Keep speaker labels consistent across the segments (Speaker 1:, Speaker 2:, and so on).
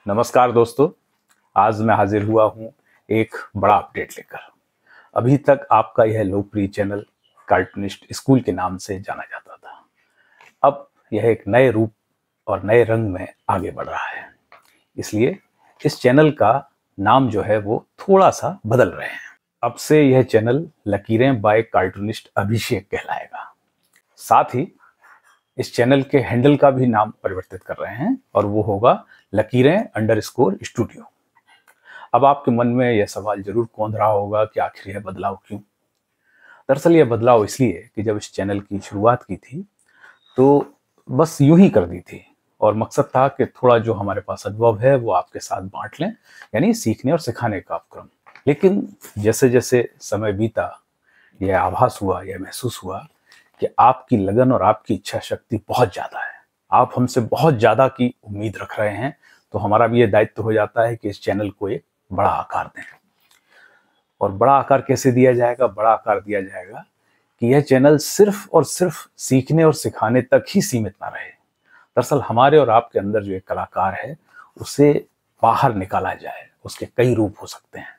Speaker 1: नमस्कार दोस्तों। आज मैं हाजिर हुआ हूँ एक बड़ा अपडेट लेकर। अभी तक आपका यह लोकप्रिय चैनल कार्टूनिस्ट स्कूल के नाम से जाना जाता था। अब यह एक नए रूप और नए रंग में आगे बढ़ रहा है, इसलिए इस चैनल का नाम जो है वो थोड़ा सा बदल रहे हैं। अब से यह चैनल लकीरें बाय कार्टूनिस्ट अभिषेक कहलाएगा। साथ ही इस चैनल के हैंडल का भी नाम परिवर्तित कर रहे हैं और वो होगा लकीरें_स्टूडियो। अब आपके मन में यह सवाल जरूर कौंध रहा होगा कि आखिर यह बदलाव क्यों। दरअसल यह बदलाव इसलिए कि जब इस चैनल की शुरुआत की थी तो बस यूं ही कर दी थी और मकसद था कि थोड़ा जो हमारे पास अनुभव है वो आपके साथ बांट लें, यानी सीखने और सिखाने का उपक्रम। लेकिन जैसे जैसे समय बीता, यह आभास हुआ, यह महसूस हुआ कि आपकी लगन और आपकी इच्छा शक्ति बहुत ज़्यादा है। आप हमसे बहुत ज़्यादा की उम्मीद रख रहे हैं, तो हमारा भी ये दायित्व हो जाता है कि इस चैनल को एक बड़ा आकार दें। और बड़ा आकार कैसे दिया जाएगा? बड़ा आकार दिया जाएगा कि यह चैनल सिर्फ और सिर्फ सीखने और सिखाने तक ही सीमित ना रहे। दरअसल हमारे और आपके अंदर जो एक कलाकार है उसे बाहर निकाला जाए। उसके कई रूप हो सकते हैं।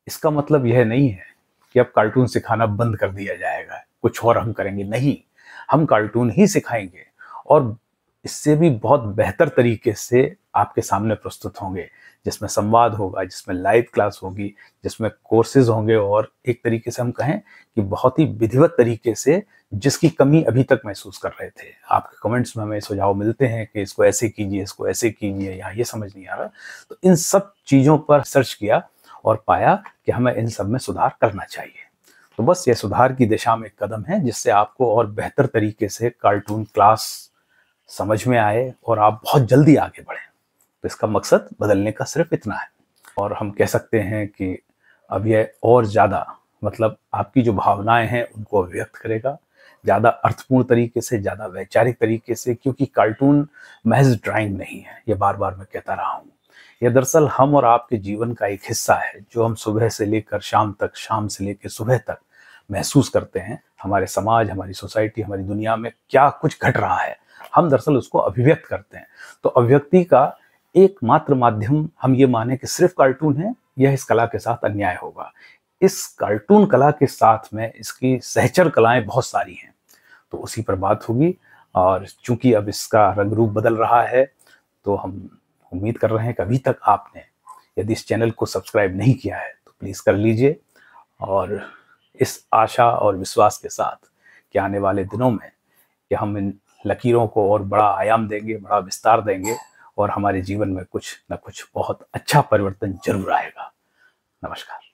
Speaker 1: इसका मतलब यह नहीं है कि अब कार्टून सिखाना बंद कर दिया जाएगा, कुछ और हम करेंगे। नहीं, हम कार्टून ही सिखाएंगे और इससे भी बहुत बेहतर तरीके से आपके सामने प्रस्तुत होंगे, जिसमें संवाद होगा, जिसमें लाइव क्लास होगी, जिसमें कोर्सेज होंगे और एक तरीके से हम कहें कि बहुत ही विधिवत तरीके से, जिसकी कमी अभी तक महसूस कर रहे थे। आपके कमेंट्स में हमें सुझाव मिलते हैं कि इसको ऐसे कीजिए, इसको ऐसे कीजिए, यहाँ ये समझ नहीं आ रहा। तो इन सब चीज़ों पर सर्च किया और पाया कि हमें इन सब में सुधार करना चाहिए। तो बस ये सुधार की दिशा में एक कदम है जिससे आपको और बेहतर तरीके से कार्टून क्लास समझ में आए और आप बहुत जल्दी आगे बढ़ें। तो इसका मकसद बदलने का सिर्फ इतना है। और हम कह सकते हैं कि अब यह और ज़्यादा, मतलब आपकी जो भावनाएं हैं उनको अभिव्यक्त करेगा, ज़्यादा अर्थपूर्ण तरीके से, ज़्यादा वैचारिक तरीके से। क्योंकि कार्टून महज ड्राइंग नहीं है, ये बार बार मैं कहता रहा हूँ। यह दरअसल हम और आपके जीवन का एक हिस्सा है जो हम सुबह से लेकर शाम तक, शाम से लेकर सुबह तक महसूस करते हैं। हमारे समाज, हमारी सोसाइटी, हमारी दुनिया में क्या कुछ घट रहा है, हम दरअसल उसको अभिव्यक्त करते हैं। तो अभिव्यक्ति का एकमात्र माध्यम हम ये माने कि सिर्फ कार्टून है, यह इस कला के साथ अन्याय होगा। इस कार्टून कला के साथ में इसकी सहचर कलाएं बहुत सारी हैं, तो उसी पर बात होगी। और चूंकि अब इसका रंग रूप बदल रहा है, तो हम उम्मीद कर रहे हैं कि अभी तक आपने यदि इस चैनल को सब्सक्राइब नहीं किया है तो प्लीज़ कर लीजिए। और इस आशा और विश्वास के साथ कि आने वाले दिनों में कि हम इन लकीरों को और बड़ा आयाम देंगे, बड़ा विस्तार देंगे और हमारे जीवन में कुछ न कुछ बहुत अच्छा परिवर्तन जरूर आएगा। नमस्कार।